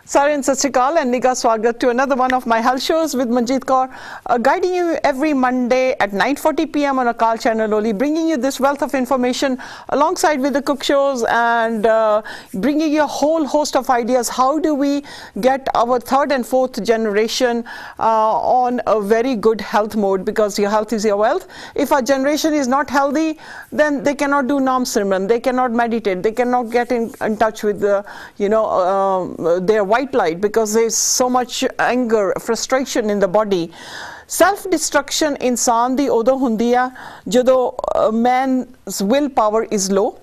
Sarin Sat Shri Akal and Niga Swagat to another one of my health shows with Manjeet Kaur, guiding you every Monday at 9:40 p.m. on Akal channel only, bringing you this wealth of information alongside with the cook shows and bringing you a whole host of ideas. How do we get our third and fourth generation on a very good health mode, because your health is your wealth. If our generation is not healthy, then they cannot do Nam Simran, they cannot meditate, they cannot get in touch with the, their white light, because there's so much anger, frustration in the body. Self destruction insan di udo hundi hai jado man's willpower is low.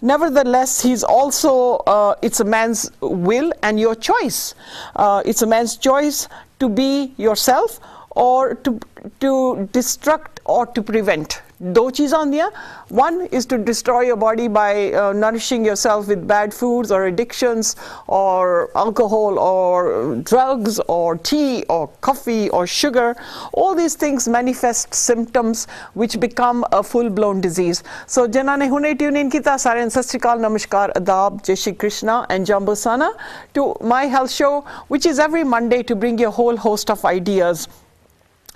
Nevertheless, he's also it's a man's will and your choice. It's a man's choice to be yourself or to destruct or to prevent. दो चीज़ आती हैं. One is to destroy your body by nourishing yourself with bad foods or addictions or alcohol or drugs or tea or coffee or sugar. All these things manifest symptoms which become a full-blown disease. So जिन्हों ने हुने tune in किया, सारे सत श्री अकाल, नमस्कार, आदाब, जय Shri Krishna and Jambo Sana to my health show, which is every Monday to bring you a whole host of ideas.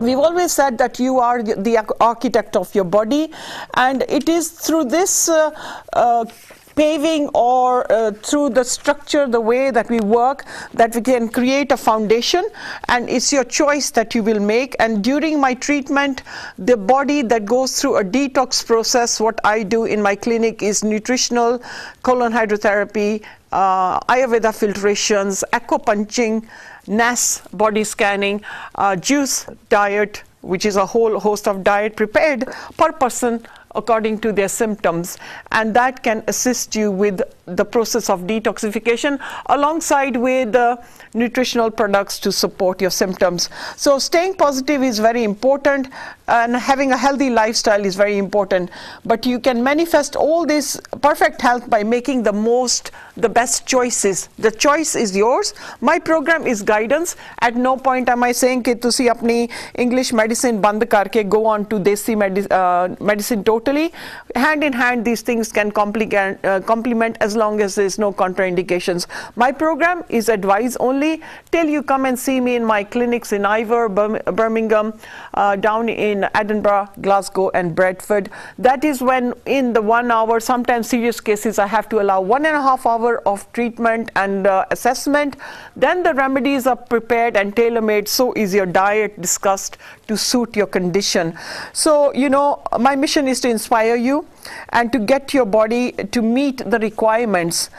We've always said that you are the architect of your body, and it is through this paving or through the structure, the way that we work, that we can create a foundation, and it's your choice that you will make. And during my treatment, the body that goes through a detox process, what I do in my clinic is nutritional, colon hydrotherapy, Ayurveda filtrations, acupuncture, NAS body scanning, juice diet, which is a whole host of diet prepared per person according to their symptoms, and that can assist you with the process of detoxification alongside with nutritional products to support your symptoms. So staying positive is very important, and having a healthy lifestyle is very important, but you can manifest all this perfect health by making the best choices. The choice is yours. My program is guidance. At no point am I saying कि तुसी अपनी English medicine बंद करके go on to Desi medicine totally. Hand in hand, these things can complement as long as there is no contraindications. My program is advice only till you come and see me in my clinics in Ivor, Birmingham, down in Edinburgh, Glasgow and Bradford. That is when in the 1 hour, sometimes serious cases, I have to allow 1.5 hours of treatment and assessment. Then the remedies are prepared and tailor-made, so is your diet discussed to suit your condition. So, my mission is to inspire you and to get your body to meet the requirements.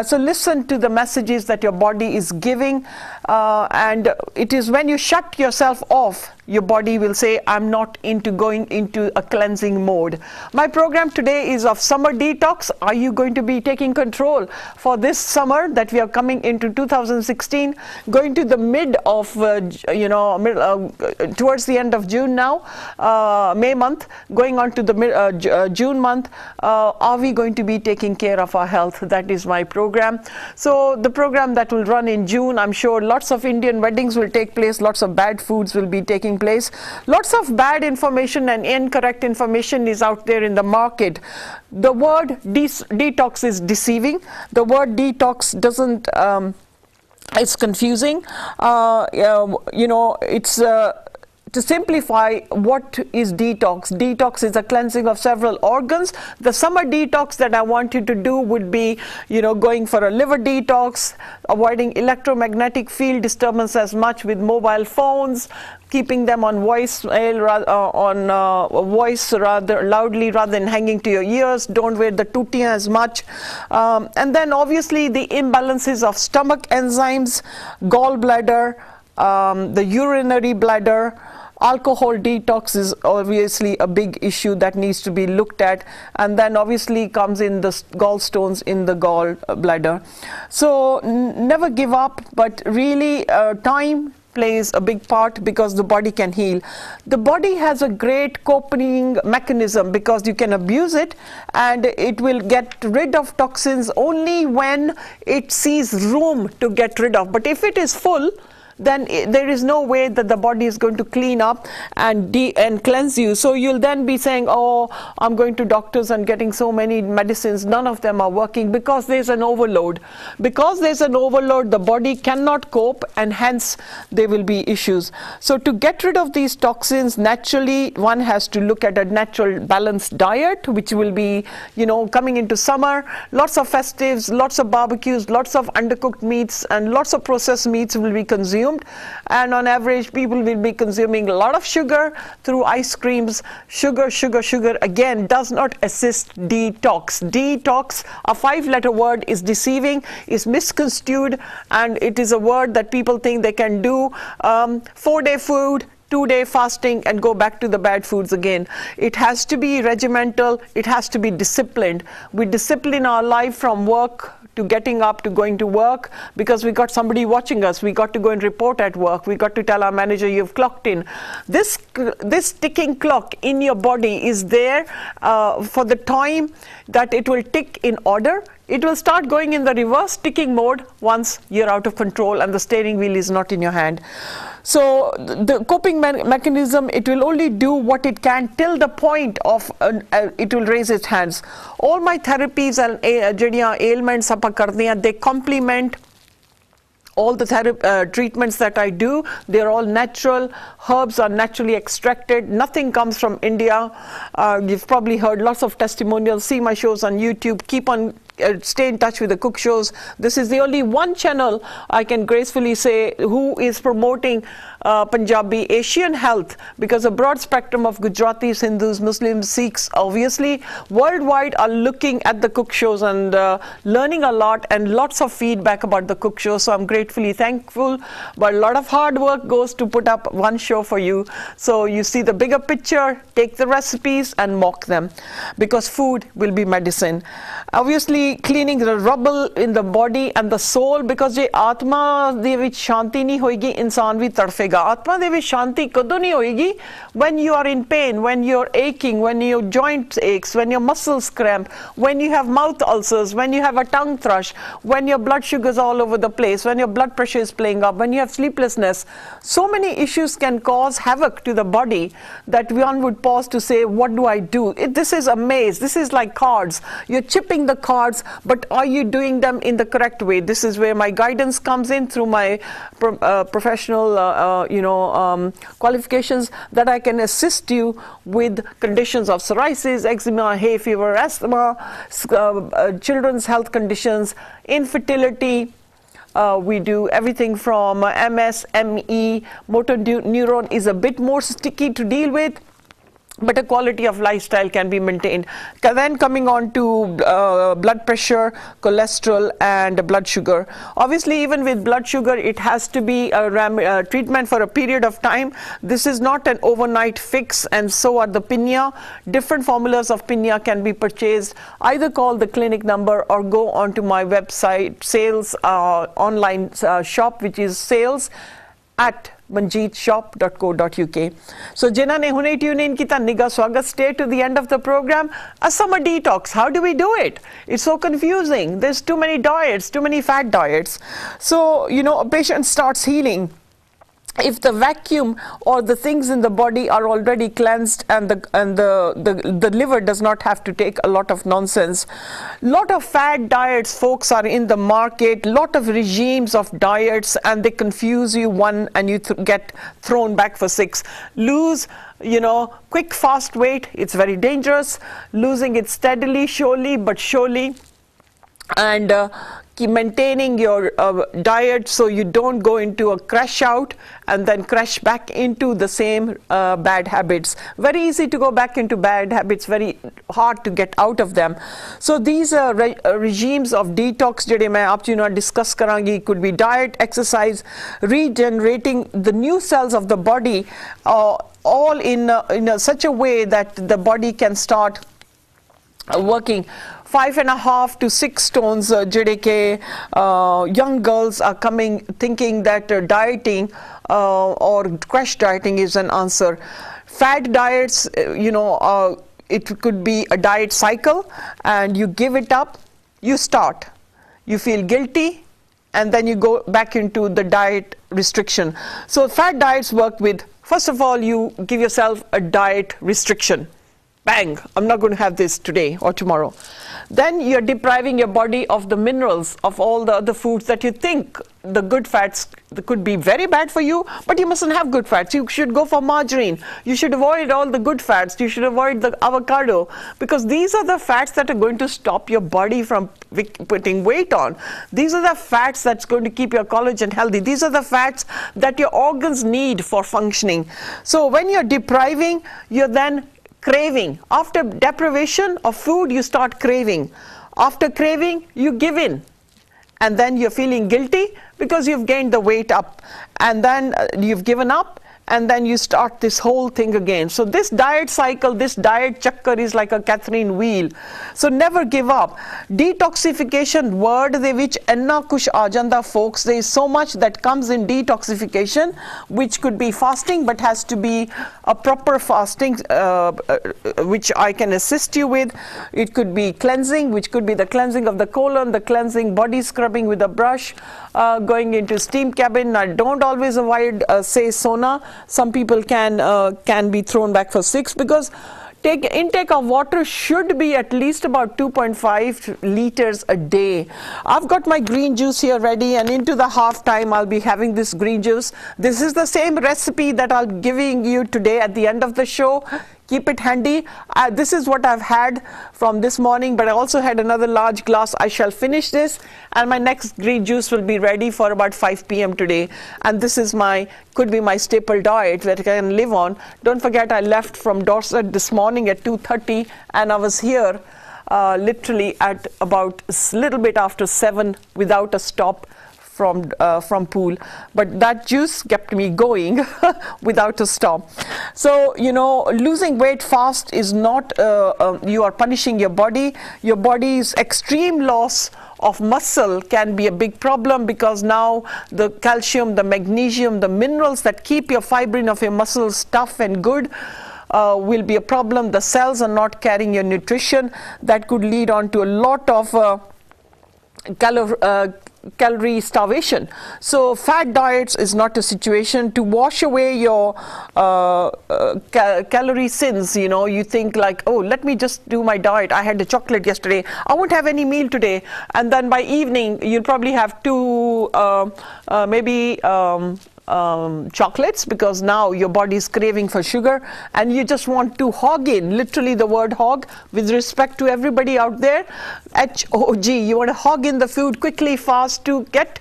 So listen to the messages that your body is giving, and it is when you shut yourself off, your body will say, I'm not into going into a cleansing mode. My program today is of summer detox. Are you going to be taking control for this summer that we are coming into 2016, going to the mid of, towards the end of June now, May month, going on to the June month. Are we going to be taking care of our health? That is my program. So the program that will run in June, I'm sure lots of Indian weddings will take place, lots of bad foods will be taking place, lots of bad information and incorrect information is out there in the market. The word detox is deceiving. The word detox doesn't, it's confusing. It's to simplify, what is detox? Detox is a cleansing of several organs. The summer detox that I want you to do would be, going for a liver detox, avoiding electromagnetic field disturbance as much with mobile phones, keeping them on voice rather loudly rather than hanging to your ears. Don't wear the tutti as much. And then obviously the imbalances of stomach enzymes, gallbladder, the urinary bladder. Alcohol detox is obviously a big issue that needs to be looked at, and then obviously comes in the gallstones in the gallbladder. So never give up, but really time plays a big part, because the body can heal. The body has a great coping mechanism, because you can abuse it and it will get rid of toxins only when it sees room to get rid of. But if it is full, then there is no way that the body is going to clean up and cleanse you. So you'll then be saying, oh, I'm going to doctors and getting so many medicines, none of them are working, because there's an overload. Because there's an overload, the body cannot cope, and hence there will be issues. So to get rid of these toxins naturally, one has to look at a natural balanced diet, which will be, coming into summer, lots of festives, lots of barbecues, lots of undercooked meats, and lots of processed meats will be consumed. And on average, people will be consuming a lot of sugar through ice creams. Sugar again does not assist detox. Detox, a 5-letter word, is deceiving, is misconstrued, and it is a word that people think they can do 4-day food, 2-day fasting, and go back to the bad foods again. It has to be regimental, it has to be disciplined. We discipline our life from work to getting up to going to work, because we got somebody watching us. We got to go and report at work. We got to tell our manager you've clocked in. This ticking clock in your body is there for the time that it will tick in order. It will start going in the reverse ticking mode once you're out of control and the steering wheel is not in your hand. So the coping mechanism, it will only do what it can till the point of it will raise its hands. All my therapies and ailments they complement all the treatments that I do. They're all natural. Herbs are naturally extracted. Nothing comes from India. You've probably heard lots of testimonials. See my shows on YouTube. Keep on stay in touch with the cook shows. This is the only one channel I can gracefully say who is promoting Punjabi Asian health, because a broad spectrum of Gujaratis, Hindus, Muslims, Sikhs, obviously worldwide are looking at the cook shows and learning a lot, and lots of feedback about the cook shows. So I'm gratefully thankful, but a lot of hard work goes to put up one show for you. So you see the bigger picture, take the recipes and mock them, because food will be medicine. Obviously cleaning the rubble in the body and the soul, because je atma de vich shanti nahi hoegi, insan bhi tarfega. Atma de vich shanti kado nahi hoegi? When you are in pain, when you're aching, when your joint aches, when your muscles cramp, when you have mouth ulcers, when you have a tongue thrush, when your blood sugar is all over the place, when your blood pressure is playing up, when you have sleeplessness. So many issues can cause havoc to the body that one would pause to say, what do I do? This is a maze. This is like cards. You're chipping the cards, but are you doing them in the correct way? This is where my guidance comes in through my professional qualifications, that I can assist you with conditions of psoriasis, eczema, hay fever, asthma, children's health conditions, infertility. We do everything from MS, ME. Motor neuron is a bit more sticky to deal with, but a quality of lifestyle can be maintained. Then coming on to blood pressure, cholesterol, and blood sugar. Obviously, even with blood sugar, it has to be a treatment for a period of time. This is not an overnight fix, and so are the pinya. Different formulas of pinya can be purchased. Either call the clinic number or go onto my website, sales online shop, which is sales@manjeetshop.co.uk. So जिन्होंने ने हुने tune in किया निगा स्वागत. Stay to the end of the program. A summer detox, how do we do it? It's so confusing. There's too many diets, too many fat diets. So a patient starts healing if the vacuum or the things in the body are already cleansed, and the liver does not have to take a lot of nonsense. Lot of fad diets, folks, are in the market. Lot of regimes of diets, and they confuse you one, and you get thrown back for 6. Lose quick fast weight, it's very dangerous. Losing it steadily, surely but surely, and keep maintaining your diet so you don't go into a crash out and then crash back into the same bad habits. Very easy to go back into bad habits, very hard to get out of them. So these are regimes of detox jehde main aap ji ਨਾਲ discuss karangi. Could be diet, exercise, regenerating the new cells of the body, all in such a way that the body can start working. 5.5 to 6 stones jehde ke young girls are coming thinking that dieting or crash dieting is an answer. Fad diets, it could be a diet cycle, and you give it up, you start, you feel guilty, and then you go back into the diet restriction. So fad diets work with, first of all, you give yourself a diet restriction. Bang, I'm not going to have this today or tomorrow. Then you're depriving your body of the minerals of all the other foods that you think the good fats that could be very bad for you, but you mustn't have good fats. You should go for margarine. You should avoid all the good fats. You should avoid the avocado, because these are the fats that are going to stop your body from putting weight on. These are the fats that's going to keep your collagen healthy. These are the fats that your organs need for functioning. So when you're depriving, you're then craving. After deprivation of food, you start craving. After craving, you give in. And then you're feeling guilty because you've gained the weight up. And then you've given up. And then you start this whole thing again. So this diet cycle, this diet chakkar is like a Catherine wheel. So never give up. Detoxification word de vich enna kush aa janda, folks. There is so much that comes in detoxification, which could be fasting, but has to be a proper fasting, which I can assist you with. It could be cleansing, which could be the cleansing of the colon, the cleansing, body scrubbing with a brush, going into steam cabin. I don't always avoid, say, sauna. Some people can be thrown back for 6, because intake of water should be at least about 2.5 liters a day. I've got my green juice here ready, and into the half time I'll be having this green juice. This is the same recipe that I'll be giving you today at the end of the show. Keep it handy. This is what I've had from this morning, but I also had another large glass. I shall finish this, and my next green juice will be ready for about 5 p.m. today. And this is could be my staple diet that I can live on. Don't forget, I left from Dorset this morning at 2:30, and I was here literally at about a little bit after 7 without a stop from pool, but that juice kept me going without a stop. So, you know, losing weight fast is not, you are punishing your body. Your body's extreme loss of muscle can be a big problem, because now the calcium, the magnesium, the minerals that keep your fibrin of your muscles tough and good will be a problem. The cells are not carrying your nutrition. That could lead on to a lot of calorie starvation. So fad diets is not a situation to wash away your calorie sins. You know, you think like, oh, let me just do my diet. I had a chocolate yesterday. I won't have any meal today. And then by evening, you'll probably have two, maybe chocolates, because now your body is craving for sugar, and you just want to hog in, literally the word hog, with respect to everybody out there, H-O-G, you want to hog in the food quickly, fast, to get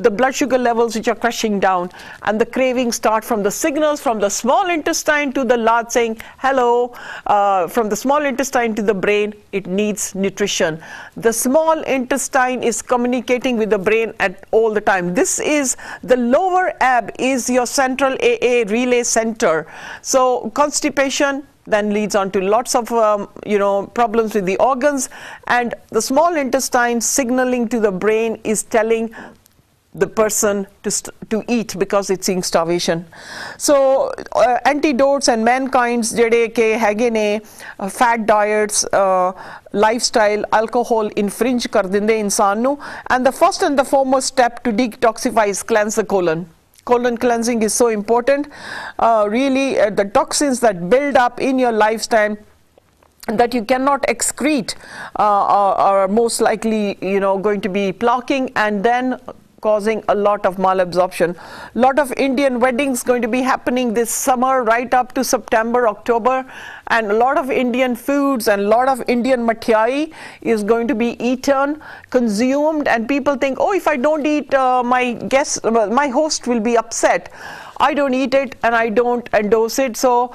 the blood sugar levels which are crashing down. And the cravings start from the signals from the small intestine to the large, saying hello, from the small intestine to the brain. It needs nutrition. The small intestine is communicating with the brain at all the time. This is the lower ab, is your central AA relay center. So constipation then leads on to lots of problems with the organs, and the small intestine signaling to the brain is telling the person to eat, because it's seeing starvation. So antidotes and mankind's jede ke hage ne fat diets, lifestyle, alcohol infringe kar dinde insaan nu, and the first and the foremost step to detoxify is cleanse the colon. Colon cleansing is so important. Really, the toxins that build up in your lifestyle that you cannot excrete are most likely, going to be blocking, and then causing a lot of malabsorption. A lot of Indian weddings going to be happening this summer, right up to September, October, and a lot of Indian foods and a lot of Indian mathai is going to be eaten, consumed, and people think, oh, if I don't eat, my host will be upset. I don't eat it, and I don't endorse it. So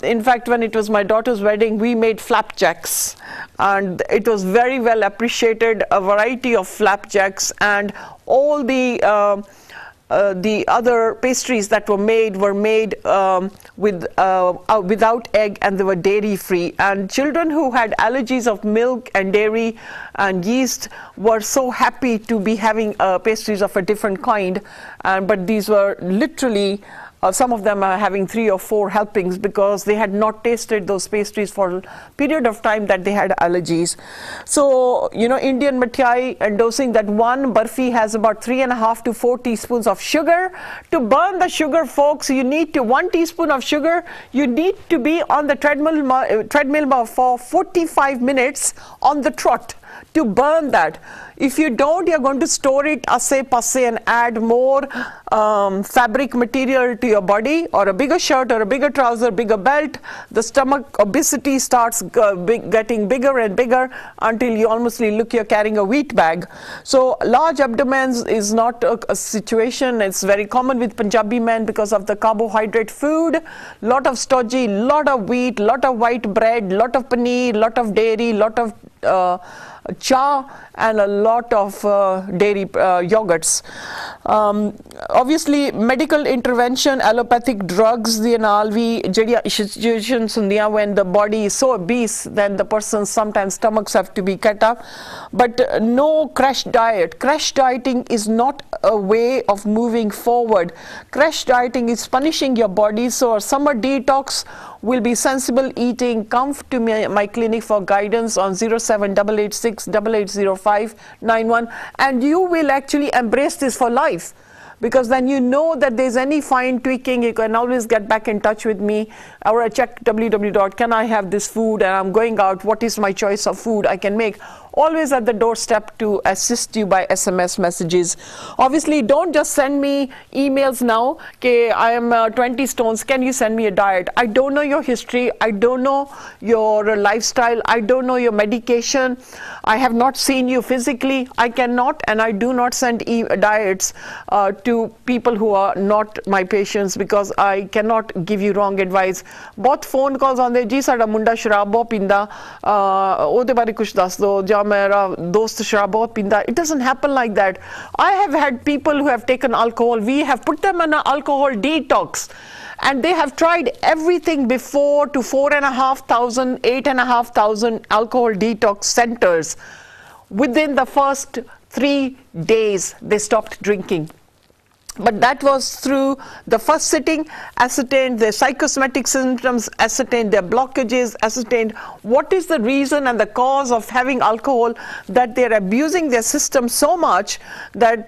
in fact, when it was my daughter's wedding, we made flapjacks, and it was very well appreciated, a variety of flapjacks, and all the other pastries that were made without egg, and they were dairy free. And children who had allergies of milk and dairy and yeast were so happy to be having pastries of a different kind. But these were literally Some of them are having 3 or 4 helpings because they had not tasted those pastries for a period of time that they had allergies. So, Indian mithai endorsing that one barfi has about 3.5 to 4 teaspoons of sugar. To burn the sugar, folks, you need to 1 teaspoon of sugar. You need to be on the treadmill for 45 minutes on the trot to burn that. If you don't, you're going to store it asse passe and add more fabric material to your body, or a bigger shirt or a bigger trouser, bigger belt. The stomach obesity starts getting bigger and bigger until you almost look you're carrying a wheat bag. So large abdomens is not a situation. It's very common with Punjabi men because of the carbohydrate food. Lot of stodgy, lot of wheat, lot of white bread, lot of paneer, lot of dairy, lot of cha, and a lot of dairy yogurts. Obviously, medical intervention, allopathic drugs, the analvi, situations when the body is so obese, then the person's sometimes stomachs have to be cut up. But no crash diet. Crash dieting is not a way of moving forward. Crash dieting is punishing your body. So, summer detox will be sensible eating. Come to my clinic for guidance on 07886 880591, and you will actually embrace this for life, because then you know that there's any fine tweaking, you can always get back in touch with me, or check www.canihavethisfood, and I'm going out, what is my choice of food I can make. Always at the doorstep to assist you by SMS messages. Obviously, don't just send me emails now, okay, I am 20 stones, can you send me a diet? I don't know your history, I don't know your lifestyle, I don't know your medication, I have not seen you physically, I cannot and I do not send diets to people who are not my patients, because I cannot give you wrong advice. Both phone calls on the ji sada munda sharab bahut pinda, ਉਹਦੇ ਬਾਰੇ ਕੁਝ ਦੱਸ ਦੋ, ਜਾਂ ਮੇਰਾ ਦੋਸਤ ਸ਼ਰਾਬ ਬਹੁਤ ਪੀਂਦਾ. It doesn't happen like that. I have had people who have taken alcohol. We have put them on an alcohol detox, and they have tried everything before to 4,500, 8,500 alcohol detox centers. Within the first 3 days, they stopped drinking. But that was through the first sitting, ascertained their psychosomatic symptoms, ascertained their blockages, ascertained what is the reason and the cause of having alcohol, that they're abusing their system so much that,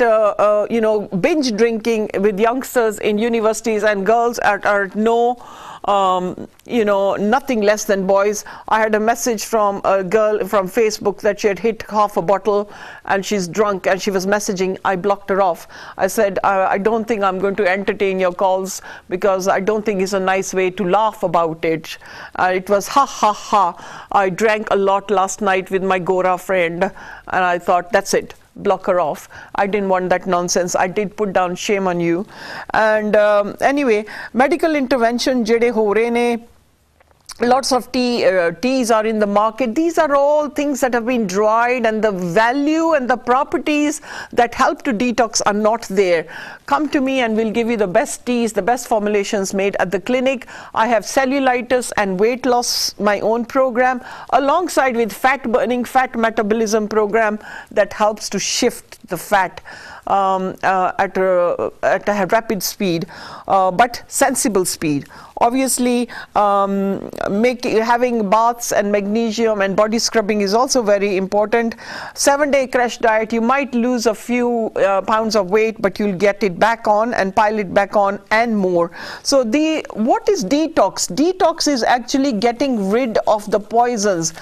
binge drinking with youngsters in universities and girls are nothing less than boys. I had a message from a girl from Facebook that she had hit half a bottle and she's drunk, and she was messaging. I blocked her off. I said, I don't think I'm going to entertain your calls, because I don't think it's a nice way to laugh about it. It was ha ha ha. I drank a lot last night with my Gora friend, and I thought, that's it. Block her off. I didn't want that nonsense. I did put down shame on you. And anyway, medical intervention jede ho rahe ne. Lots of teas are in the market. These are all things that have been dried, and the value and the properties that help to detox are not there. Come to me and we'll give you the best teas, the best formulations made at the clinic. I have cellulitis and weight loss, my own program, alongside with fat burning, fat metabolism program that helps to shift the fat at a rapid speed, but sensible speed. Obviously, having baths and magnesium and body scrubbing is also very important. 7-day crash diet, you might lose a few pounds of weight, but you'll get it back on and pile it back on and more. So what is detox? Detox is actually getting rid of the poisons.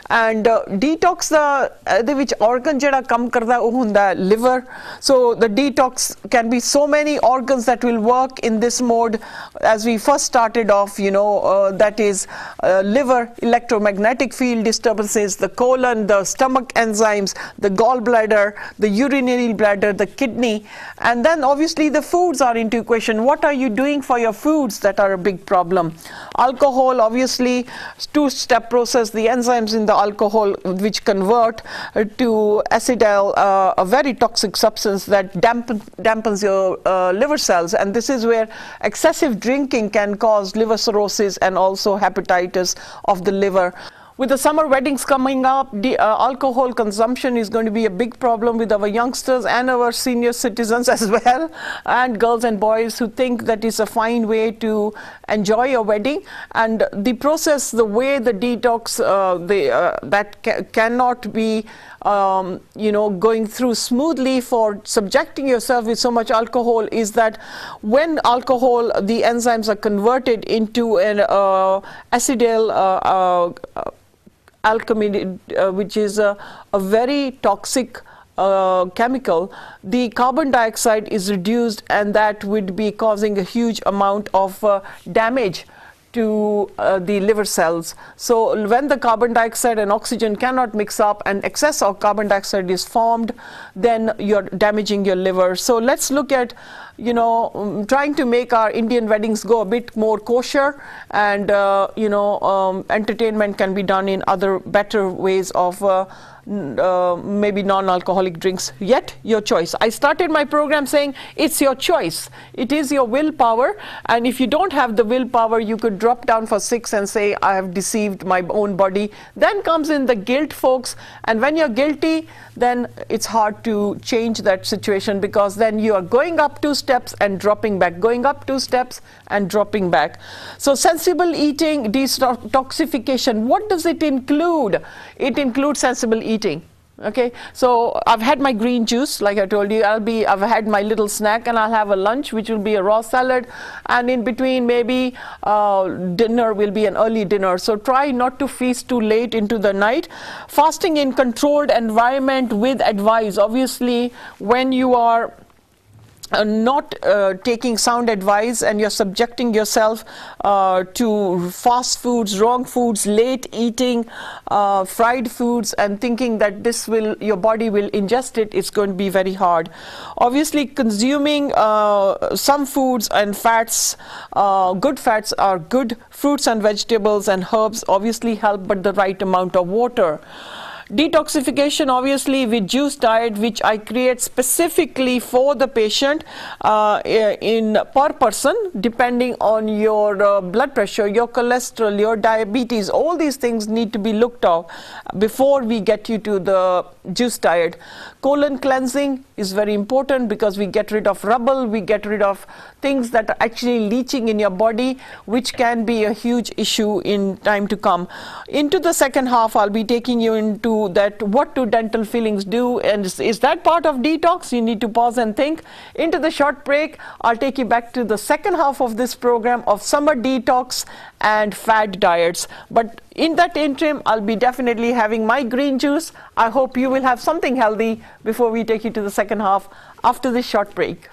And detox the which organ jada kam karda oh hunda liver. So the detox can be so many organs that will work in this mode. As we first started off, that is liver, electromagnetic field disturbances, the colon, the stomach enzymes, the gallbladder, the urinary bladder, the kidney, and then obviously the foods are into equation. What are you doing for your foods that are a big problem? Alcohol, obviously, 2-step process, the enzymes in the alcohol which convert to acetyl, a very toxic substance that dampens your liver cells, and this is where excessive drinking can cause liver cirrhosis and also hepatitis of the liver. With the summer weddings coming up, alcohol consumption is going to be a big problem with our youngsters and our senior citizens as well, and girls and boys who think that is a fine way to enjoy a wedding. And the process, the way the detox, cannot be going through smoothly for subjecting yourself with so much alcohol, is that when alcohol, the enzymes are converted into an acetyl alkymide, which is a very toxic chemical, the carbon dioxide is reduced, and that would be causing a huge amount of damage to the liver cells. So when the carbon dioxide and oxygen cannot mix up and excess of carbon dioxide is formed, then you're damaging your liver. So let's look at trying to make our Indian weddings go a bit more kosher, and entertainment can be done in other better ways of maybe non-alcoholic drinks. Yet your choice. I started my program saying it's your choice. It is your willpower, and if you don't have the willpower, you could drop down for 6 and say, I have deceived my own body. Then comes in the guilt, folks, and when you're guilty, then it's hard to change that situation, because then you are going up 2 steps and dropping back, going up 2 steps and dropping back. So sensible eating, detoxification, what does it include? It includes sensible eating. Okay, so I've had my green juice, like I told you. I've had my little snack, and I'll have a lunch, which will be a raw salad, and in between maybe dinner will be an early dinner. So try not to feast too late into the night. Fasting in controlled environment with advice. Obviously, when you are not taking sound advice and you're subjecting yourself to fast foods, wrong foods, late eating, fried foods, and thinking that your body will ingest it, it's going to be very hard. Obviously, consuming some foods and fats, good fats are good. Fruits and vegetables and herbs obviously help, but the right amount of water. Detoxification, obviously, with juice diet, which I create specifically for the patient per person, depending on your blood pressure, your cholesterol, your diabetes. All these things need to be looked at before we get you to the juice diet. Colon cleansing is very important, because we get rid of rubble, we get rid of things that are actually leaching in your body, which can be a huge issue in time to come. Into the second half, I'll be taking you into that, what do dental fillings do, and is that part of detox? You need to pause and think. Into the short break, I'll take you back to the second half of this program of summer detox and fad diets. But in that interim, I'll be definitely having my green juice. I hope you will have something healthy before we take you to the second half after this short break.